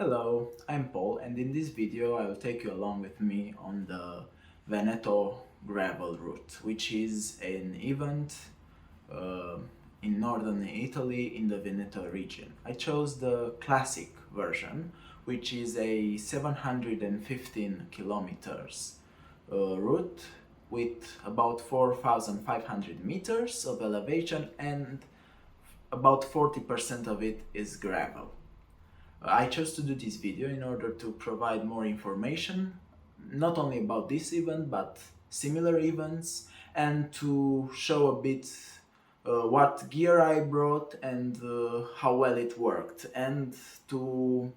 Hello, I'm Paul, and in this video I will take you along with me on the Veneto Gravel route, which is an event uh, in northern Italy in the Veneto region. I chose the classic version, which is a 715 kilometers route with about 4,500 meters of elevation, and about 40% of it is gravel. I chose to do this video in order to provide more information, not only about this event, but similar events, and to show a bit what gear I brought and how well it worked, and to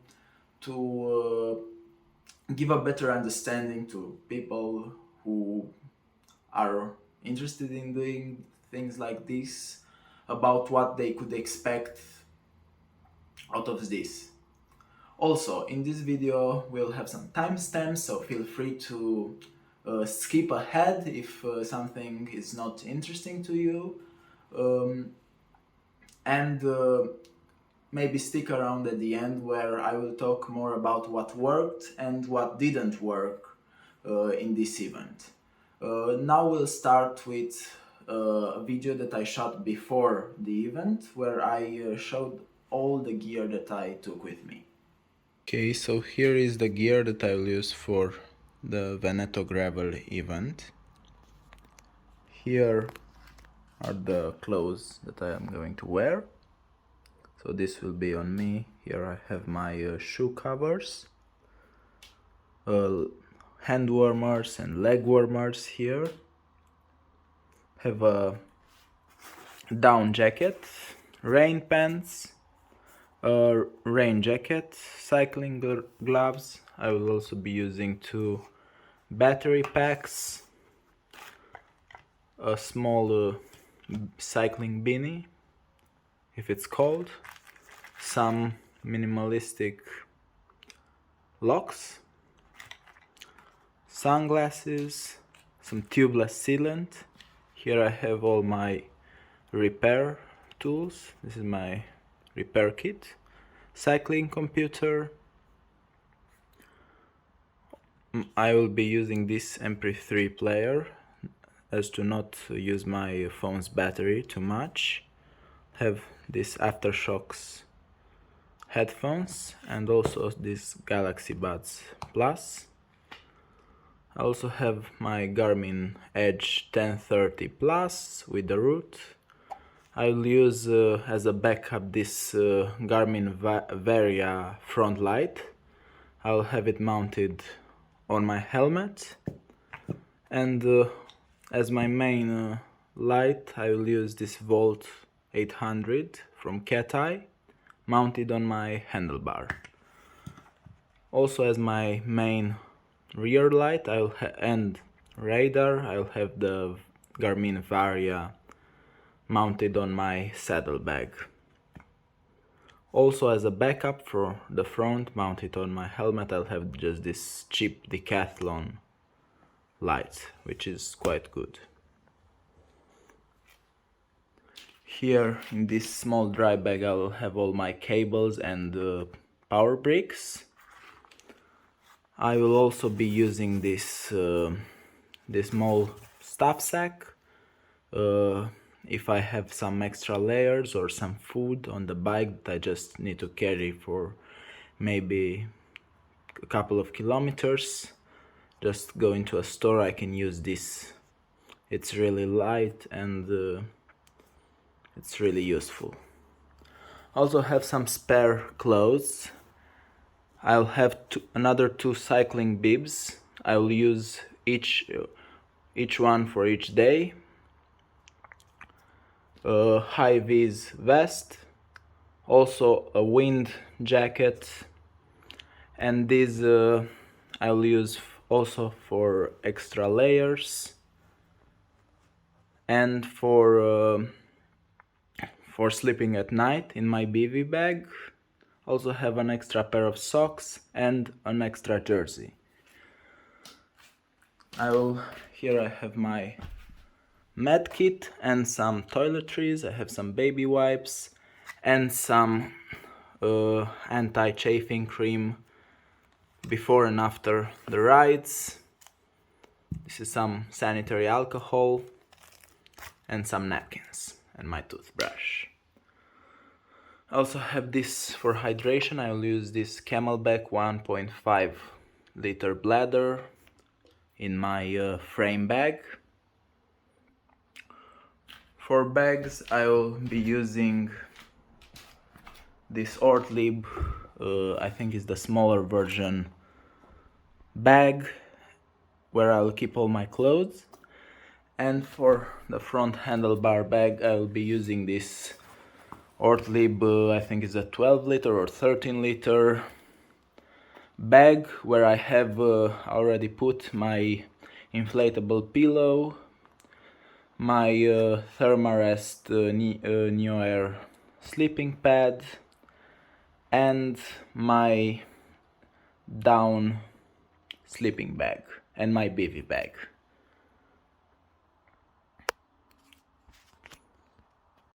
give a better understanding to people who are interested in doing things like this about what they could expect out of this. Also, in this video we'll have some timestamps, so feel free to skip ahead if something is not interesting to you, um, and maybe stick around at the end where I will talk more about what worked and what didn't work in this event. Now we'll start with a video that I shot before the event where I showed all the gear that I took with me. Okay, so here is the gear that I will use for the Veneto Gravel event. Here are the clothes that I am going to wear. So this will be on me. Here I have my shoe covers, hand warmers and leg warmers here. Have a down jacket, rain pants, a rain jacket, cycling gloves. I will also be using 2 battery packs, a small cycling beanie, if it's cold, some minimalistic locks, sunglasses, some tubeless sealant. Here I have all my repair tools. This is my repair kit, cycling computer. I will be using this MP3 player as to not use my phone's battery too much. Have this Aftershocks headphones and also this Galaxy Buds Plus. I also have my Garmin Edge 1030 Plus with the root. I will use as a backup this Garmin Varia front light. I'll have it mounted on my helmet, and as my main light I will use this Volt 800 from Cat Eye, mounted on my handlebar. Also as my main rear light and radar I'll have the Garmin Varia mounted on my saddlebag. Also as a backup for the front, mounted on my helmet, I'll have just this cheap Decathlon light, which is quite good. Here in this small dry bag I will have all my cables and power bricks. I will also be using this small stuff sack. If I have some extra layers or some food on the bike that I just need to carry for maybe a couple of kilometers, just go into a store, I can use this. It's really light and it's really useful. Also have some spare clothes. I'll have another 2 cycling bibs. I'll use each one for each day. A high-vis vest, also a wind jacket, and these I'll use also for extra layers and for sleeping at night in my BV bag. Also have an extra pair of socks and an extra jersey. Here I have my med kit and some toiletries. I have some baby wipes and some anti-chafing cream before and after the rides. This is some sanitary alcohol and some napkins and my toothbrush. I also have this for hydration. I will use this Camelback 1.5 liter bladder in my frame bag. For bags I will be using this Ortlieb, I think it's the smaller version bag where I'll keep all my clothes. And for the front handlebar bag I will be using this Ortlieb, I think it's a 12 liter or 13 liter bag where I have already put my inflatable pillow, my Thermarest Neo Air sleeping pad, and my down sleeping bag and my bivy bag.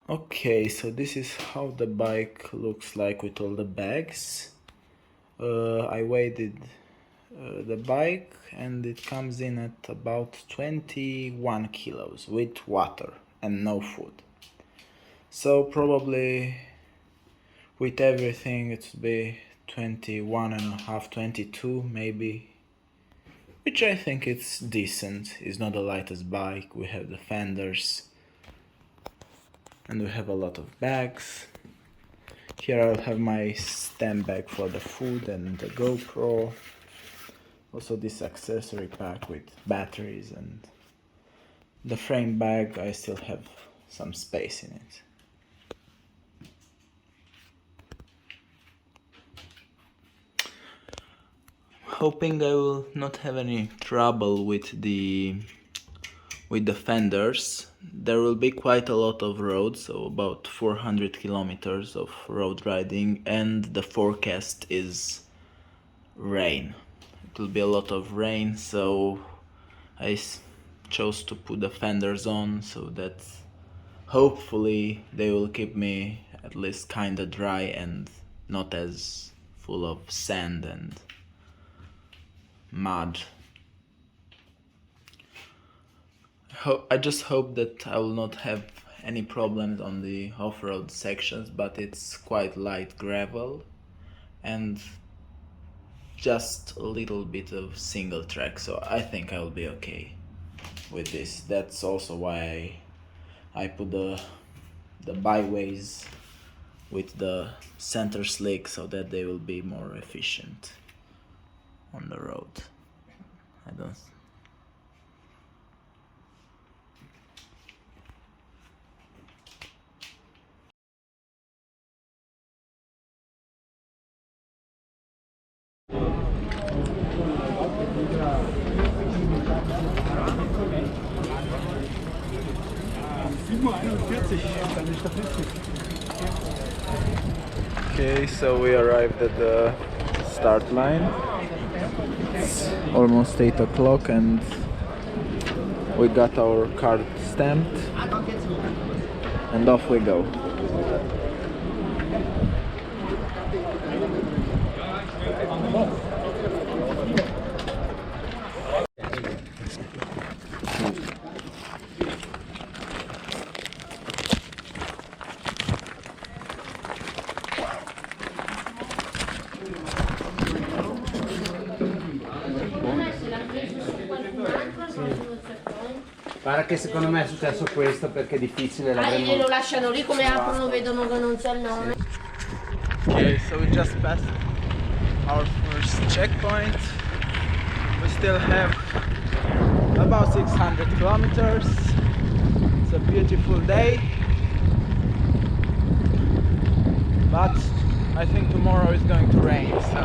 Okay, so this is how the bike looks like with all the bags. I weighed the bike and it comes in at about 21 kilos with water and no food. So probably with everything it would be 21 and a half, 22 maybe, which I think it's decent. It's not the lightest bike. We have the fenders and we have a lot of bags. Here I'll have my stand bag for the food and the GoPro. Also this accessory pack with batteries, and the frame bag I still have some space in it. Hoping I will not have any trouble with the fenders. There will be quite a lot of roads, so about 400 kilometers of road riding, and the forecast is rain. It will be a lot of rain, so I chose to put the fenders on so that hopefully they will keep me at least kinda dry and not as full of sand and mud. I just hope that I will not have any problems on the off-road sections, but it's quite light gravel and just a little bit of single track, so I think I will be okay with this. That's also why I put the byways with the center slick so that they will be more efficient on the road. I don't. Okay, so we arrived at the start line. It's almost 8 o'clock and we got our card stamped and off we go. Guarda che secondo me è successo questo perché è difficile. Glielo lasciano lì, come aprono vedono che non c'è il nome. Okay, so we just passed our first checkpoint. We still have about 600 kilometers. It's a beautiful day, but I think tomorrow is going to rain, so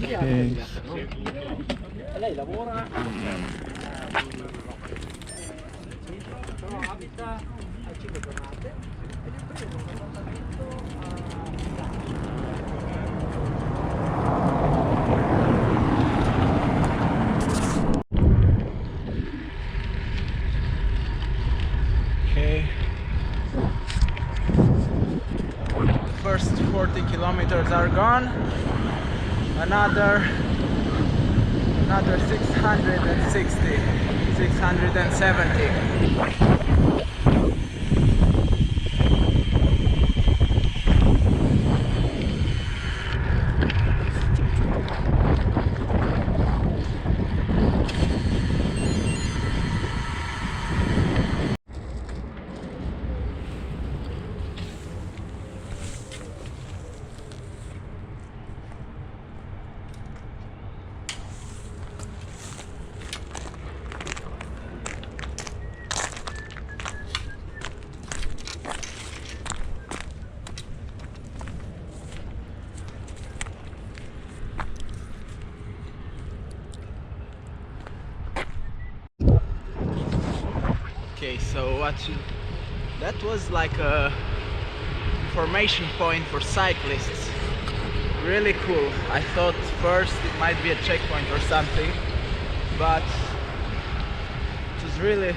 okay. Lei lavora abita a 5 giornate ed è preso un appartamento kilometers are gone. Another 660, 670. Okay, so that was like a information point for cyclists. Really cool. I thought first it might be a checkpoint or something, but it was really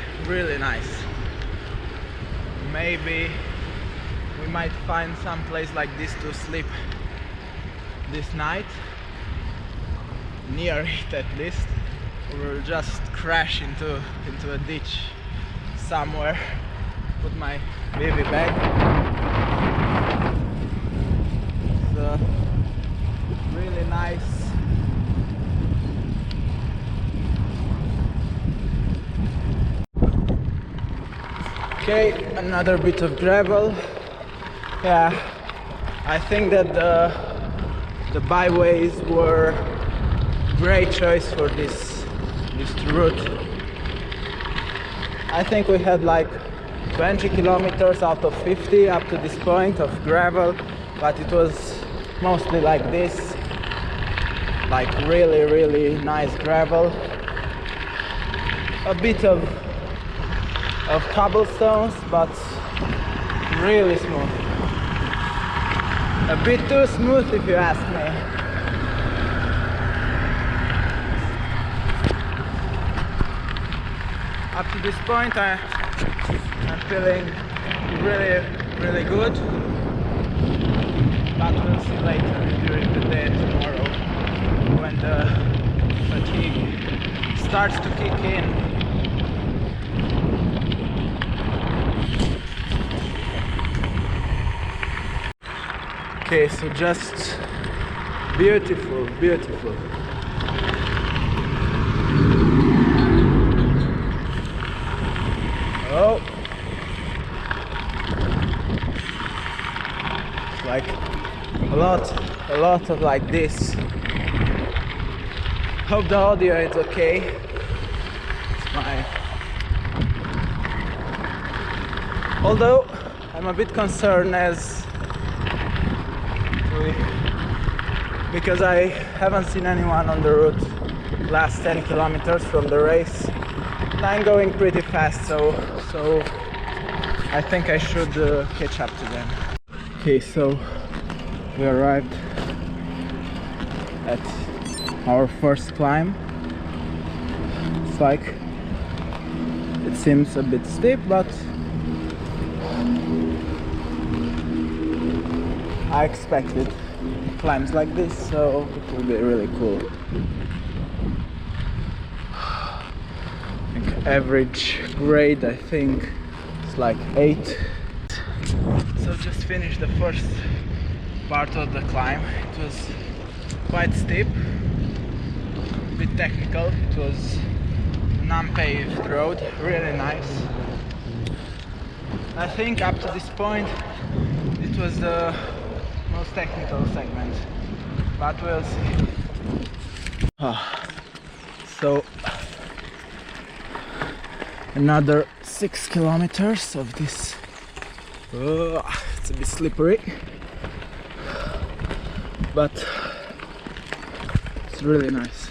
nice. Maybe we might find some place like this to sleep this night, near it at least, or we'll just crash into a ditch somewhere. Put my baby bag. It's really nice. Okay, another bit of gravel. Yeah, I think that the byways were great choice for this route. I think we had like 20 kilometers out of 50 up to this point of gravel, but it was mostly like this, like really nice gravel. A bit of cobblestones, but really smooth. A bit too smooth if you ask me. Up to this point I'm feeling really good, but we'll see later during the day tomorrow when the fatigue starts to kick in. Okay, so just beautiful. Oh, it's like a lot of like this. Hope the audio is okay. It's fine. Although I'm a bit concerned because I haven't seen anyone on the route last 10 kilometers from the race. And I'm going pretty fast, so I think I should catch up to them. Okay, so we arrived at our first climb. It's like, it seems a bit steep, but I expected climbs like this, so it will be really cool. Average grade, I think it's like 8. So just finished the first part of the climb. It was quite steep, a bit technical. It was an unpaved road, really nice. I think up to this point it was the most technical segment, but we'll see. So another 6 kilometers of this. It's a bit slippery, but it's really nice.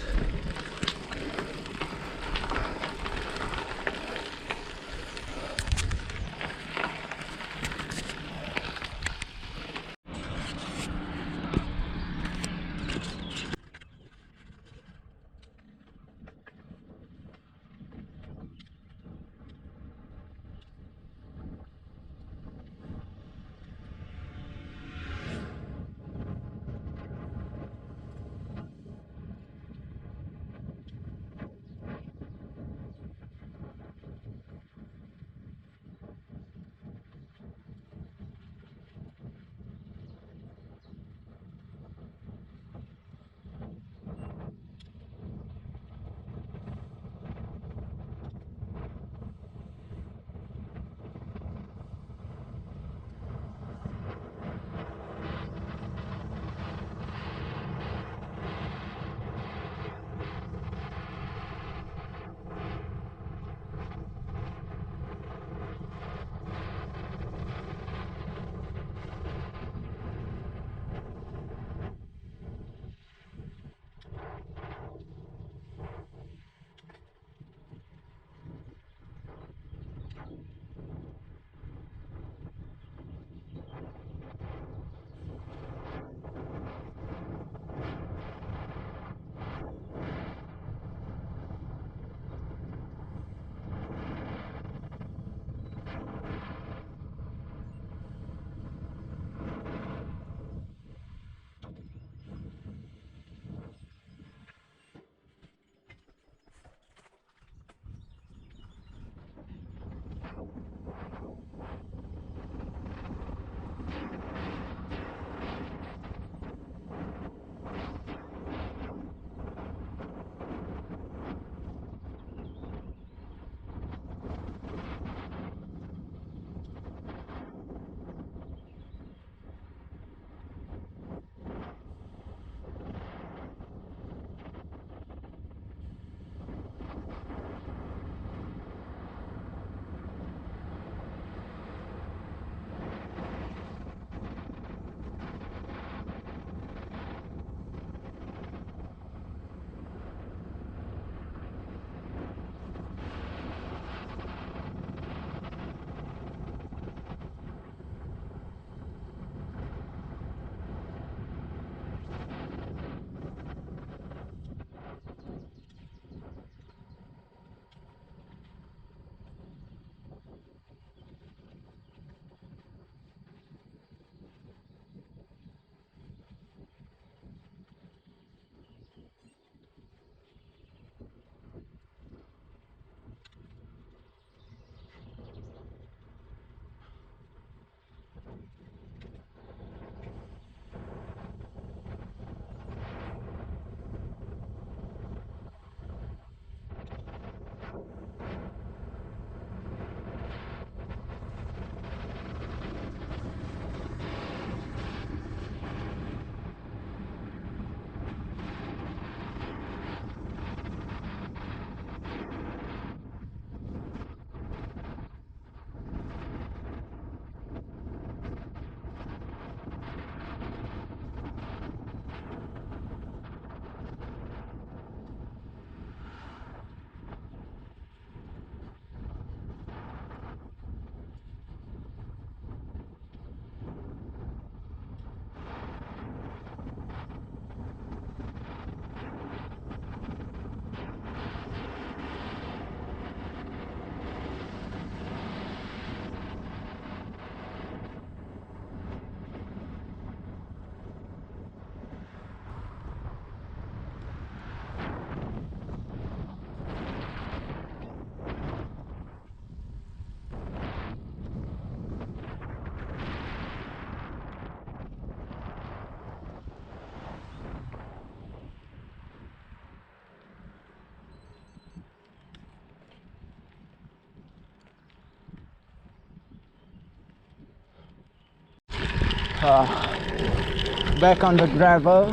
Back on the gravel.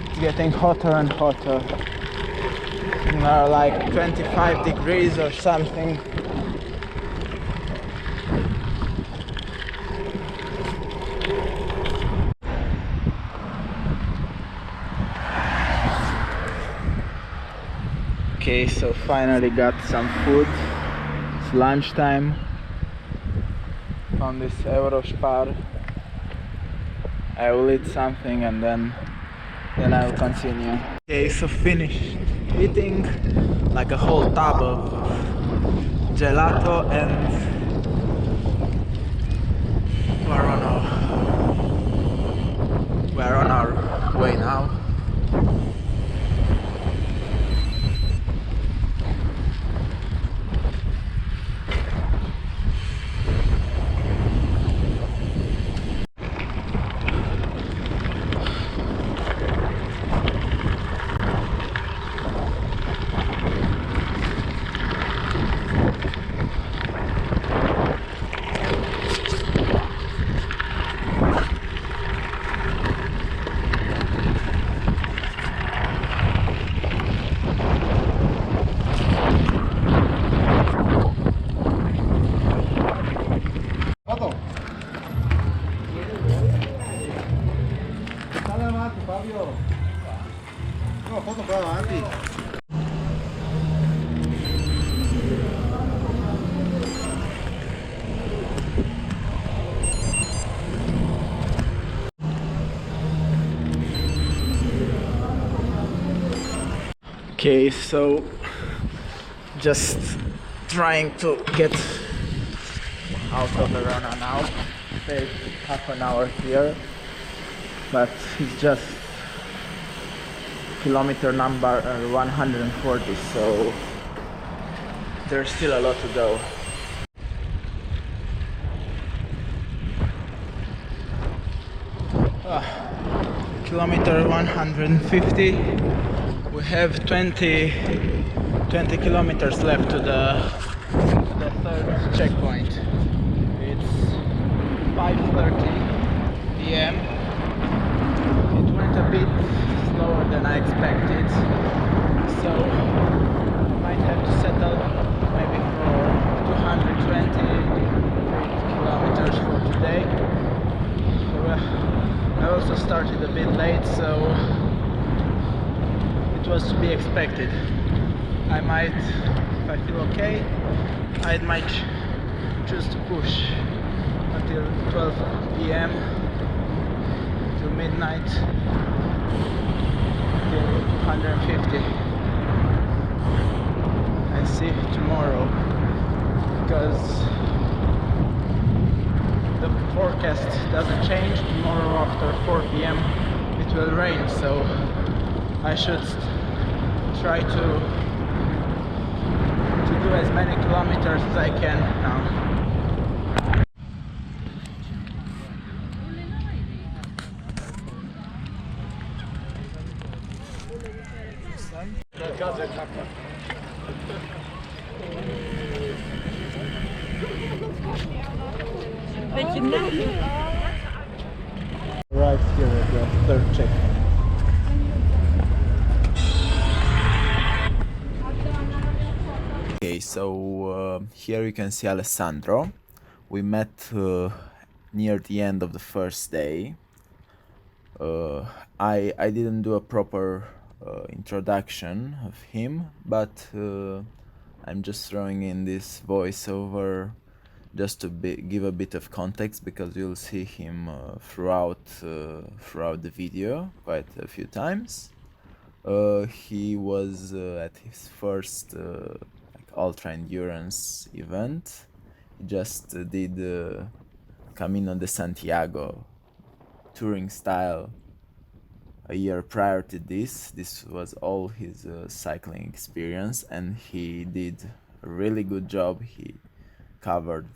It's getting hotter and hotter. We're like 25 degrees or something. Okay, so finally got some food. It's lunchtime. Found this Eurospar. I will eat something and then I will continue. Okay, so finished eating like a whole tub of gelato, and we're on our way now. Okay, so just trying to get out of Verona now. Take half an hour here, but it's just kilometer number 140, so there's still a lot to go. Kilometer 150. We have 20 kilometers left to the third checkpoint. It's 5:30 p.m. It went a bit slower than I expected, so I might have to settle maybe for 220 kilometers for today. I also started a bit late, so it was to be expected. I might, if I feel okay, I might choose to push until 12 p.m. till midnight, till 150. I see tomorrow, because the forecast doesn't change. Tomorrow after 4 p.m. it will rain, so I should try to do as many kilometers as I can now. Right here at the third checkpoint. Okay, so here you can see Alessandro. We met near the end of the first day. I didn't do a proper introduction of him, but I'm just throwing in this voiceover just to give a bit of context, because you'll see him throughout the video quite a few times. He was at his first ultra endurance event. He just did Camino de Santiago touring style a year prior to this. This was all his cycling experience, and he did a really good job. He covered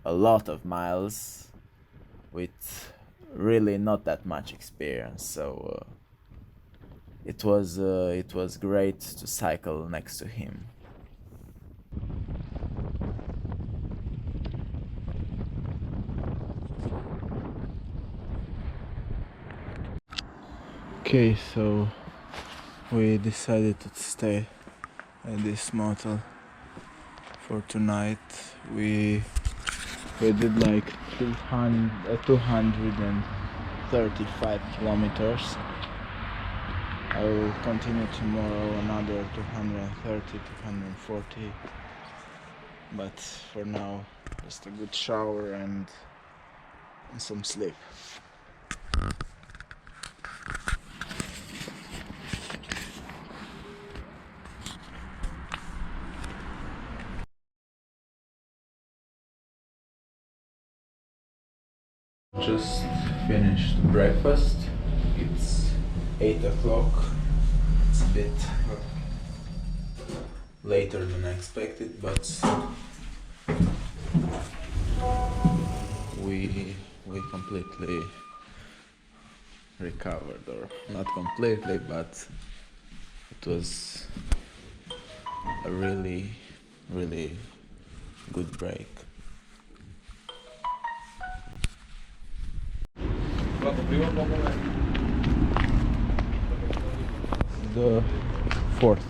a lot of miles with really not that much experience, so it was great to cycle next to him. Okay, so we decided to stay at this motel for tonight. We did like 235 kilometers. I will continue tomorrow another 230, 240. But for now, just a good shower and some sleep. Just finished breakfast. It's 8 o'clock. It's a bit later than I expected, but we completely recovered, or not completely, but it was a really good break. The fourth.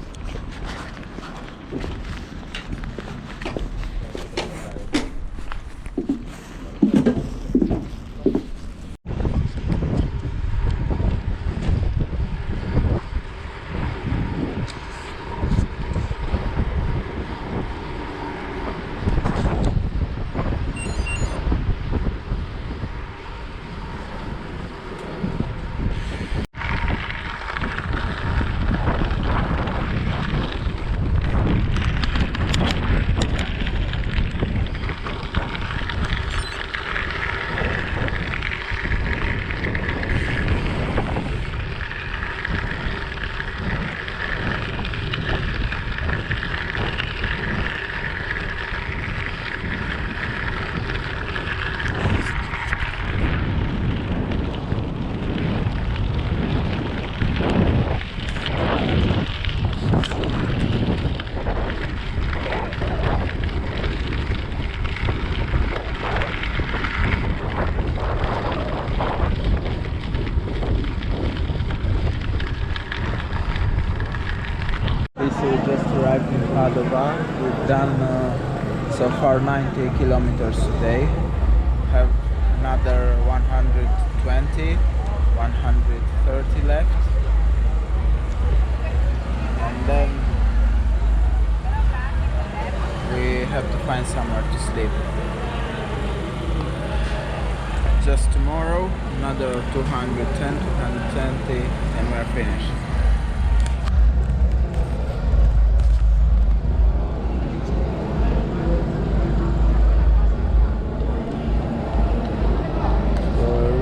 We just arrived in Padova. We've done so far 90 kilometers today. Have another 120, 130 left. And then we have to find somewhere to sleep. Just tomorrow, another 210, 220, and we're finished.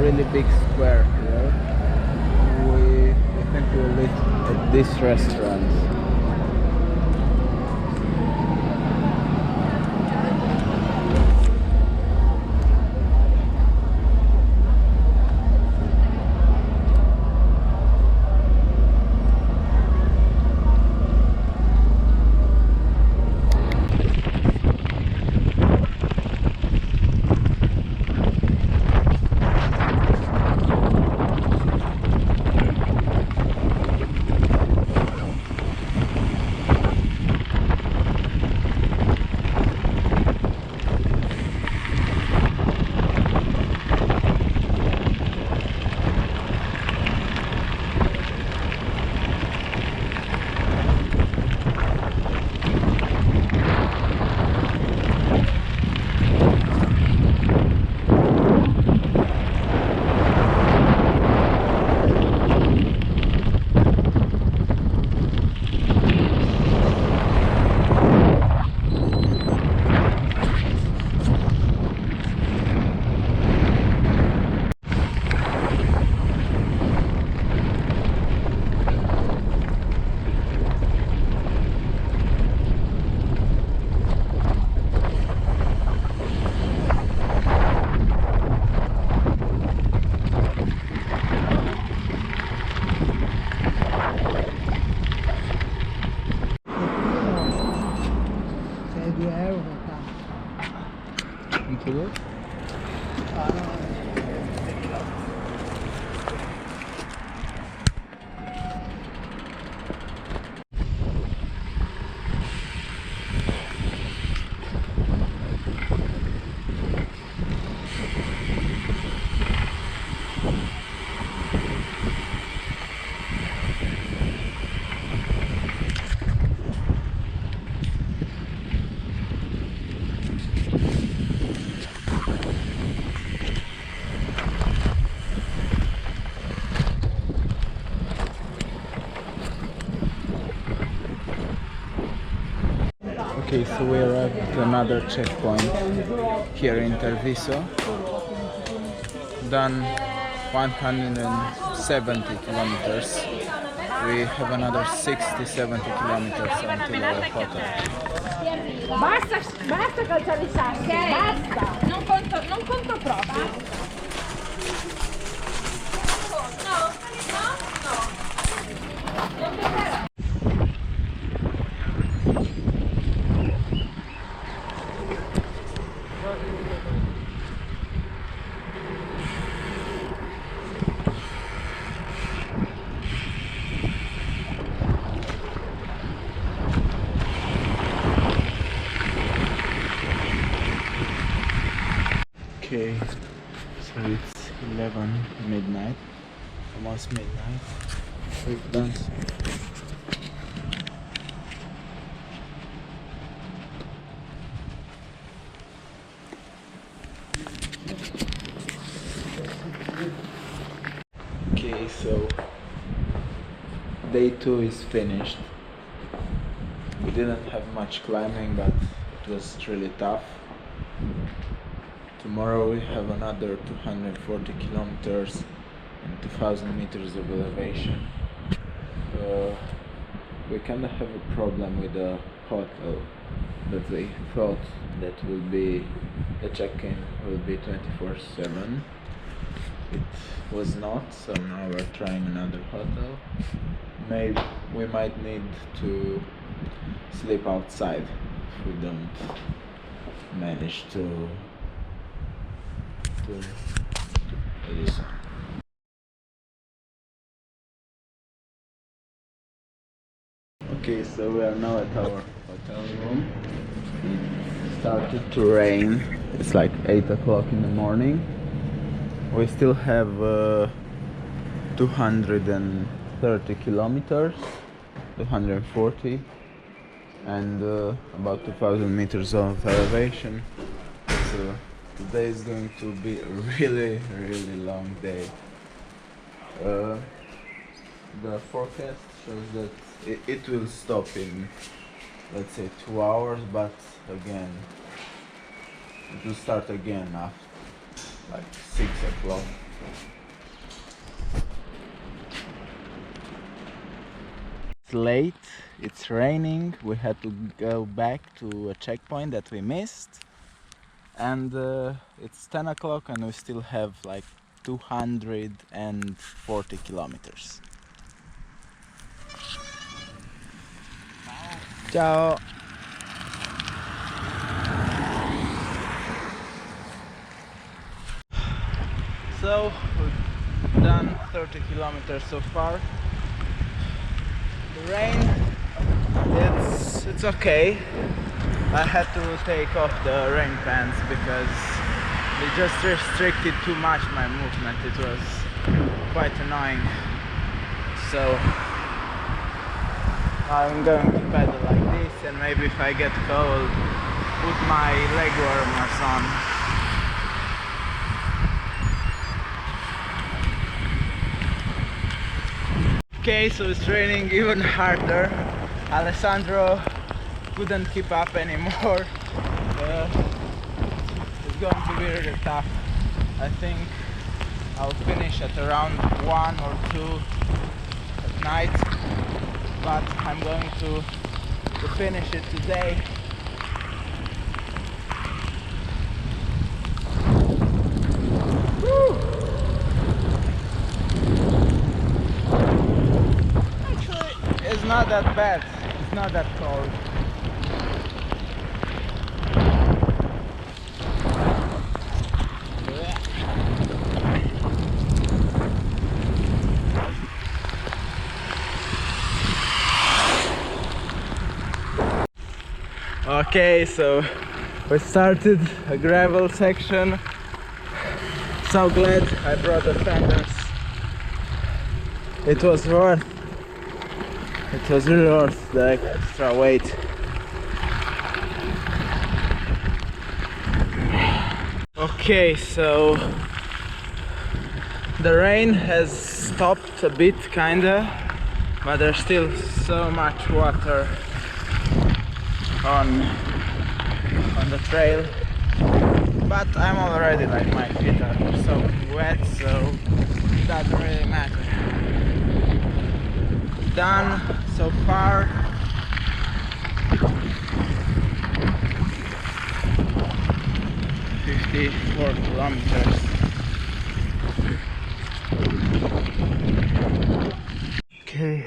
Really big square here. I think we'll eat at this restaurant. Okay, so we arrived at another checkpoint here in Treviso. Done 170 kilometers. We have another 60-70 kilometers until our hotel. Basta, basta calciare i sassi, basta! Non conto proprio. Okay, so it's 11 midnight, almost midnight. We've done. Okay, so day 2 is finished. We didn't have much climbing, but it was really tough. Tomorrow we have another 240 kilometers and 2000 meters of elevation. We kind of have a problem with the hotel, that we thought that the check-in will be 24/7. It was not, so now we're trying another hotel. Maybe we might need to sleep outside if we don't manage to do this. Okay, so we are now at our hotel room. It started to rain. It's like 8 o'clock in the morning. We still have 230 kilometers, 240, and about 2000 meters of elevation. So today is going to be a really long day. The forecast shows that it will stop in, let's say, 2 hours, but again it will start again after like 6 o'clock. It's late, it's raining, we had to go back to a checkpoint that we missed, and it's 10 o'clock and we still have like 240 kilometers. Ciao! So we've done 30 kilometers so far. The rain, it's okay. I had to take off the rain pants because they just restricted too much my movement. It was quite annoying. So I'm going to pedal like this, and maybe if I get cold, put my leg warmers on. Okay, so it's raining even harder. Alessandro couldn't keep up anymore. It's going to be really tough. I think I'll finish at around 1 or 2 at night, but I'm going to finish it today. Woo! Actually, it's not that bad. It's not that cold. Okay, so we started a gravel section. So glad I brought the fenders. It was really worth the extra weight. Okay, so the rain has stopped a bit kinda, but there's still so much water. on the trail, but I'm already like my feet are so wet, so it doesn't really matter. Done so far. "54 kilometers. Okay,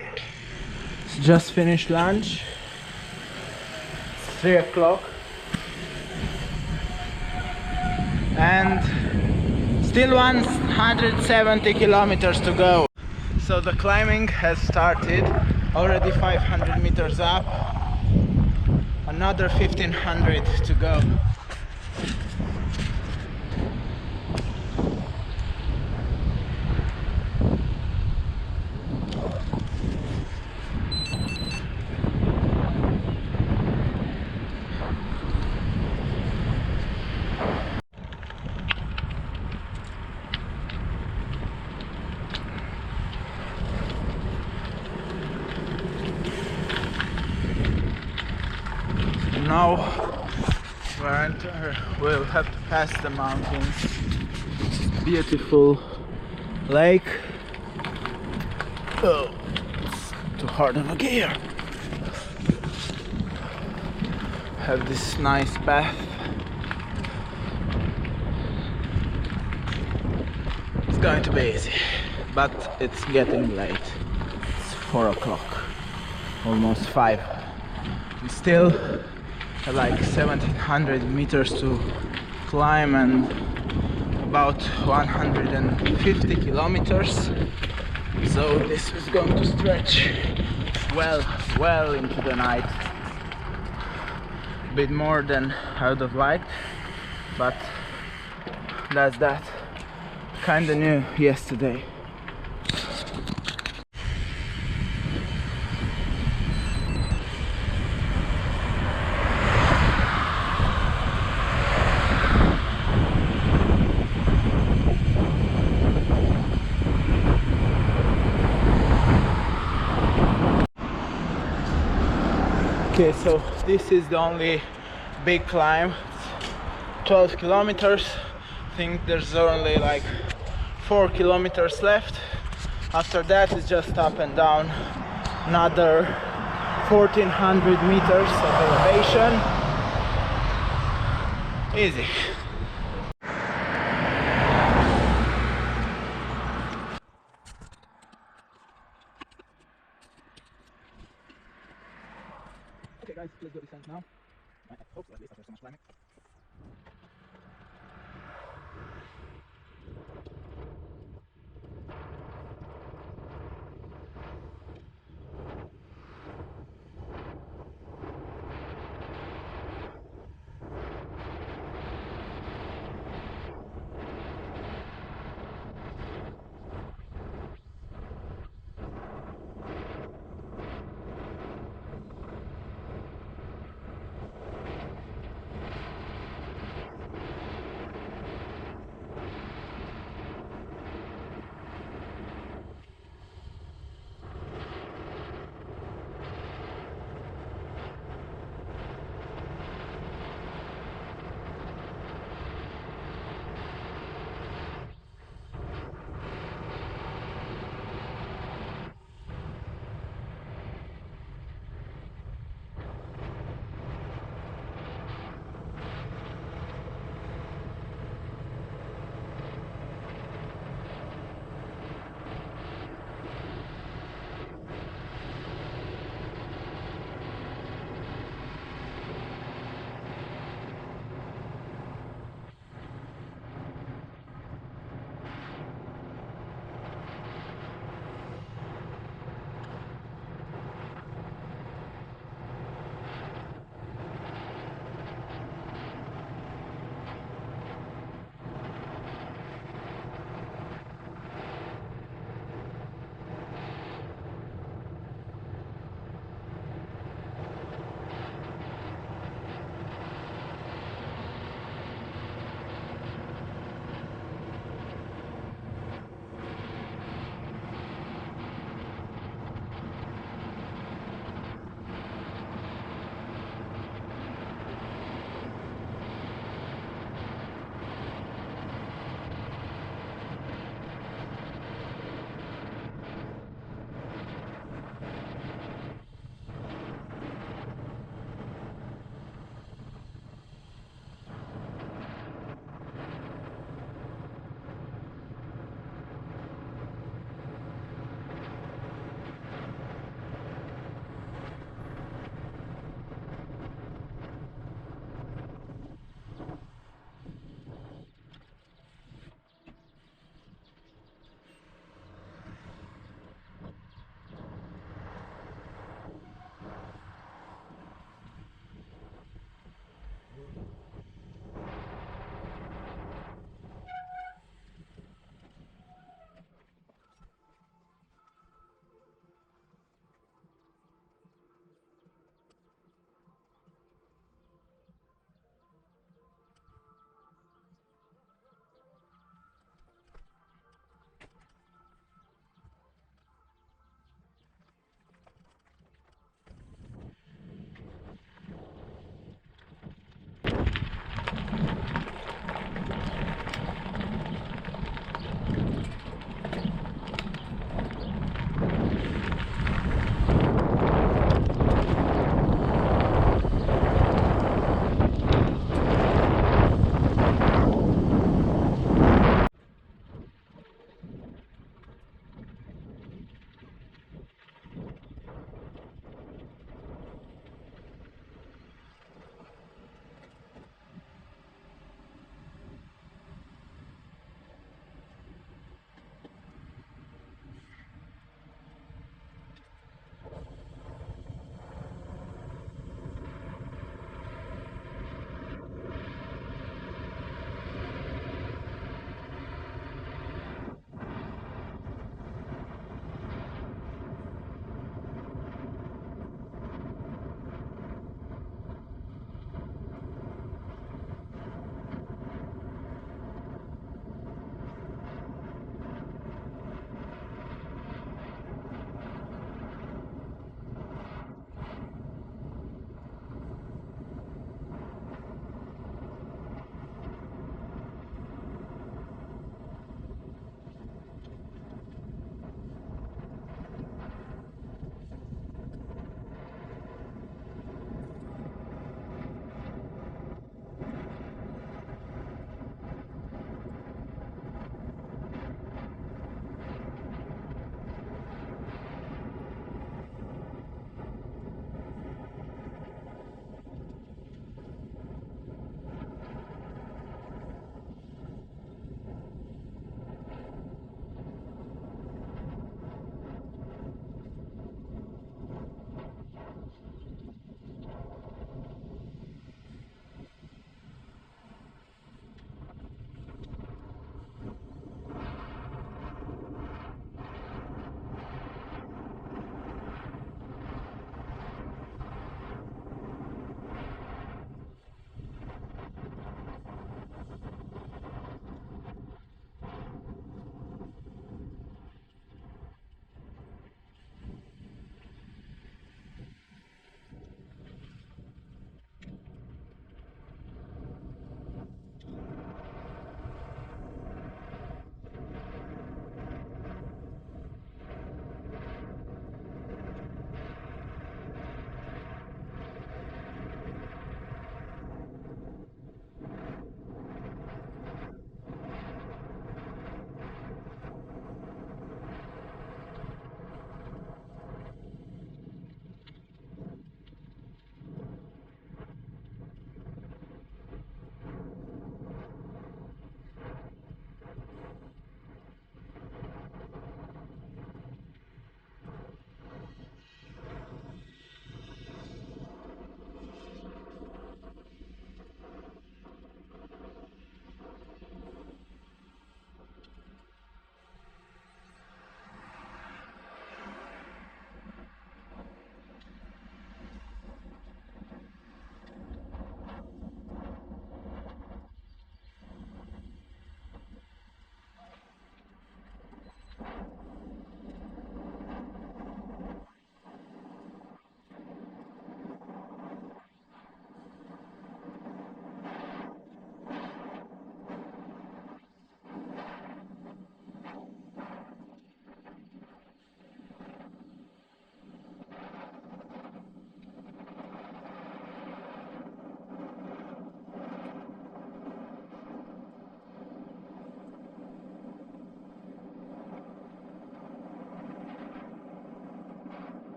so just finished lunch. It's 3 o'clock. And still 170 kilometers to go. So the climbing has started, already 500 meters up, another 1500 to go. Now we'll have to pass the mountains. Beautiful lake. Oh, it's too hard of a gear. Have this nice path. It's going to be easy, but it's getting late. It's 4 o'clock, almost 5. We still have like 1700 meters to climb and about 150 kilometers. So this is going to stretch well into the night. A bit more than I would have liked, but that's that. Kinda new yesterday. Okay, so this is the only big climb. It's 12 kilometers. I think there's only like 4 kilometers left. After that it's just up and down. Another 1400 meters of elevation. Easy. Okay guys, let's do descent now. I hope at least after so much climbing.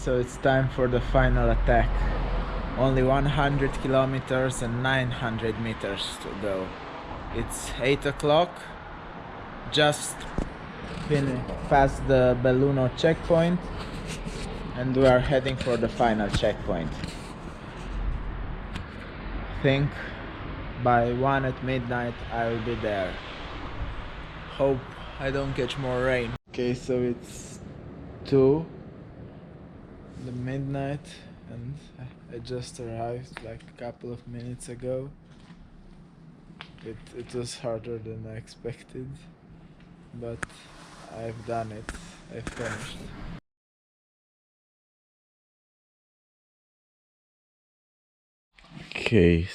so it's time for the final attack. Only 100 kilometers and 900 meters to go. It's 8 o'clock. Just past the Belluno checkpoint, and we are heading for the final checkpoint. Think by 1 at midnight I will be there. Hope I don't catch more rain. Okay, so it's 2 the midnight and I just arrived like a couple of minutes ago. It was harder than I expected, but I've done it. I've finished. Okay,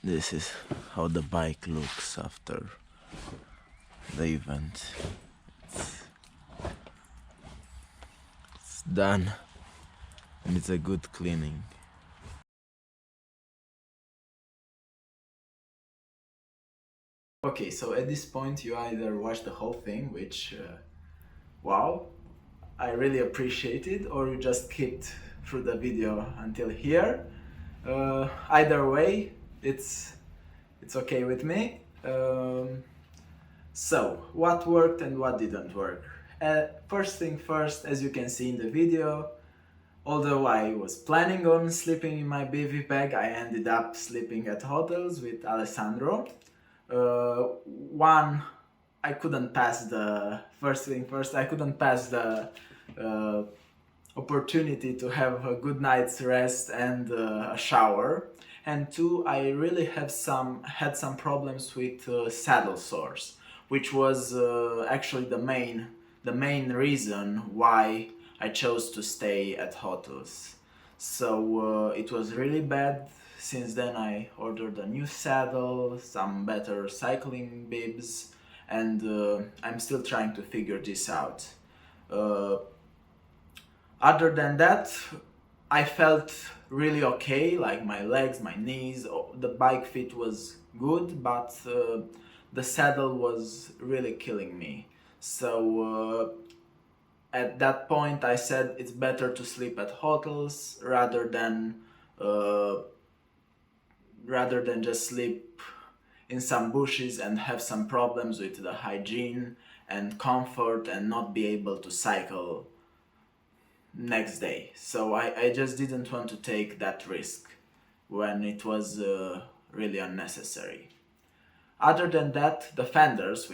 this is how the bike looks after the event. It's done and it's a good cleaning. Okay, so at this point you either watch the whole thing, which wow, I really appreciate it, or you just skipped through the video until here. Either way, it's okay with me. So, what worked and what didn't work? First thing first, as you can see in the video, although I was planning on sleeping in my BV bag, I ended up sleeping at hotels with Alessandro. One, I couldn't pass the first thing first. I couldn't pass the opportunity to have a good night's rest and a shower. And two, I really had some problems with saddle sores, which was actually the main reason why I chose to stay at hotels. So it was really bad. Since then I ordered a new saddle, some better cycling bibs, and I'm still trying to figure this out. Other than that, I felt really okay, like my legs, my knees, the bike fit was good, but the saddle was really killing me. So at that point I said it's better to sleep at hotels rather than just sleep in some bushes and have some problems with the hygiene and comfort and not be able to cycle next day. So I just didn't want to take that risk when it was really unnecessary. Other than that, the fenders,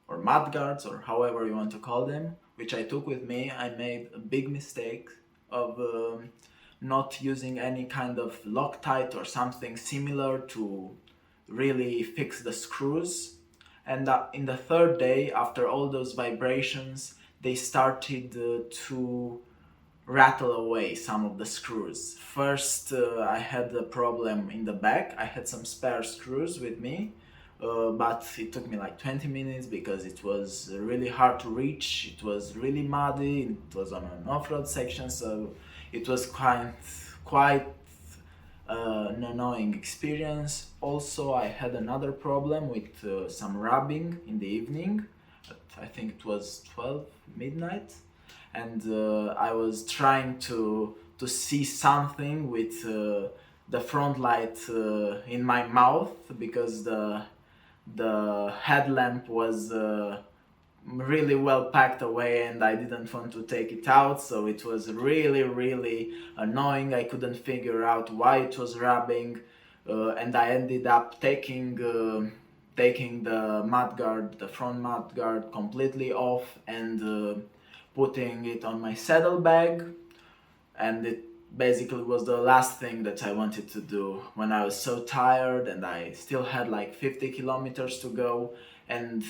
or mudguards, or however you want to call them, which I took with me, I made a big mistake of not using any kind of Loctite or something similar to really fix the screws. And in the third day, after all those vibrations, they started to rattle away some of the screws. First, I had a problem in the back. I had some spare screws with me, but it took me like 20 minutes because it was really hard to reach. It was really muddy. It was on an off-road section, so it was quite an annoying experience. Also, I had another problem with some rubbing in the evening. I think it was 12 midnight, and I was trying to see something with the front light in my mouth because the headlamp was really well packed away and I didn't want to take it out, so it was really annoying. I couldn't figure out why it was rubbing, and I ended up taking the mudguard, the front mudguard, completely off and putting it on my saddlebag, and it basically was the last thing that I wanted to do when I was so tired and I still had like 50 kilometers to go, and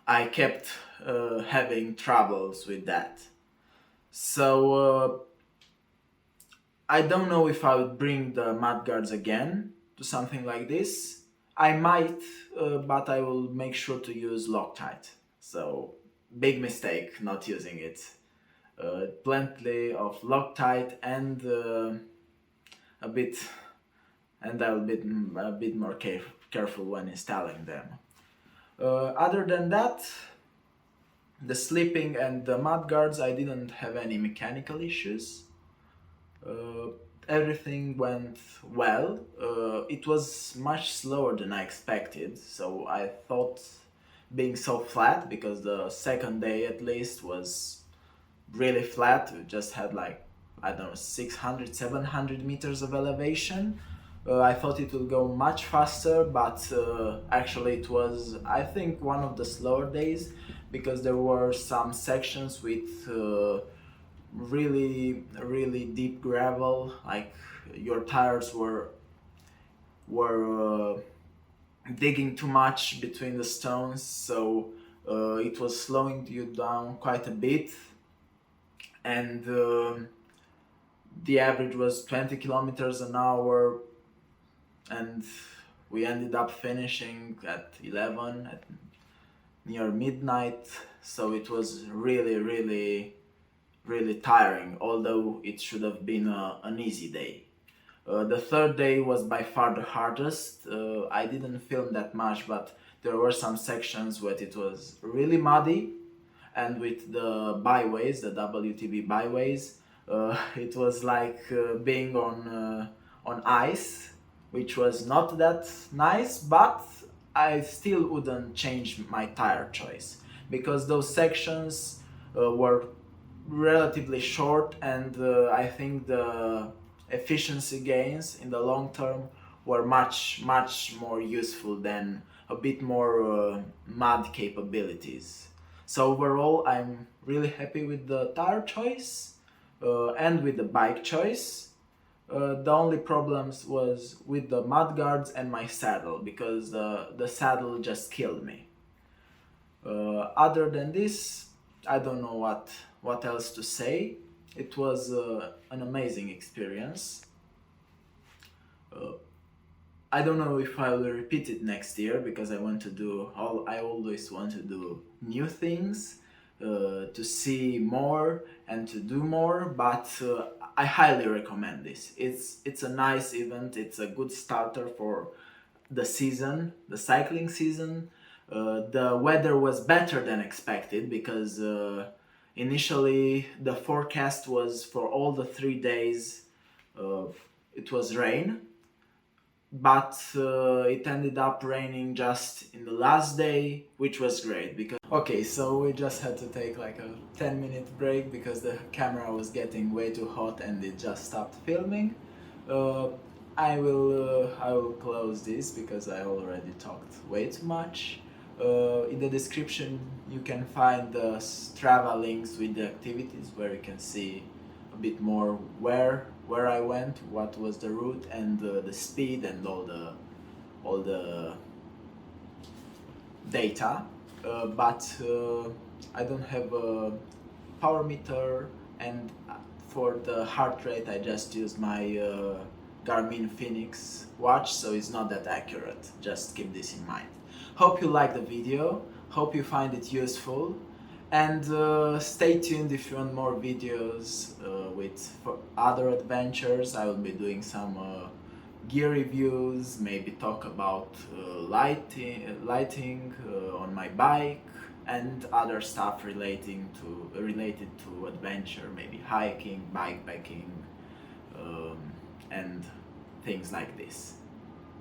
I kept having troubles with that. So I don't know if I would bring the mudguards again to something like this. I might, but I will make sure to use Loctite. So big mistake not using it. Plenty of Loctite and I'll be a bit more careful when installing them. Other than that, The sleeping and the mud guards, I didn't have any mechanical issues. Uh, Everything went well. It was much slower than I expected, so I thought being so flat, because the second day at least was really flat. We just had like, I don't know, 600, 700 meters of elevation. I thought it would go much faster, but actually it was, I think, one of the slower days, because there were some sections with really deep gravel. Like, your tires were digging too much between the stones, so it was slowing you down quite a bit. And the average was 20 kilometers an hour, and we ended up finishing at 11 at near midnight. So it was really tiring, although it should have been an easy day. The third day was by far the hardest. I didn't film that much, but there were some sections where it was really muddy, and with the byways, the WTB byways, it was like being on ice, which was not that nice, but I still wouldn't change my tire choice, because those sections were relatively short, and I think the efficiency gains in the long term were much more useful than a bit more mud capabilities. So overall, I'm really happy with the tire choice and with the bike choice. The only problems was with the mud guards and my saddle, because the saddle just killed me. Other than this, I don't know what else to say. It was an amazing experience. Uh, I don't know if I will repeat it next year, because I want to do all. I always want to do new things, to see more and to do more. But I highly recommend this. It's a nice event. It's a good starter for the season, the cycling season. The weather was better than expected, because initially the forecast was for all the 3 days. It was rain, but it ended up raining just in the last day, which was great. Because okay, so we just had to take like a 10-minute break, because the camera was getting way too hot and it just stopped filming. uh, I will close this, because I already talked way too much. In the description you can find the Strava links with the activities, where you can see a bit more where I went, what was the route, and the speed, and all the data. But I don't have a power meter, and for the heart rate I just use my Garmin Phoenix watch, so it's not that accurate. Just keep this in mind. Hope you like the video, hope you find it useful, and stay tuned if you want more videos for other adventures. I will be doing some gear reviews, maybe talk about lighting on my bike, and other stuff related to adventure, maybe hiking, bikepacking, and things like this.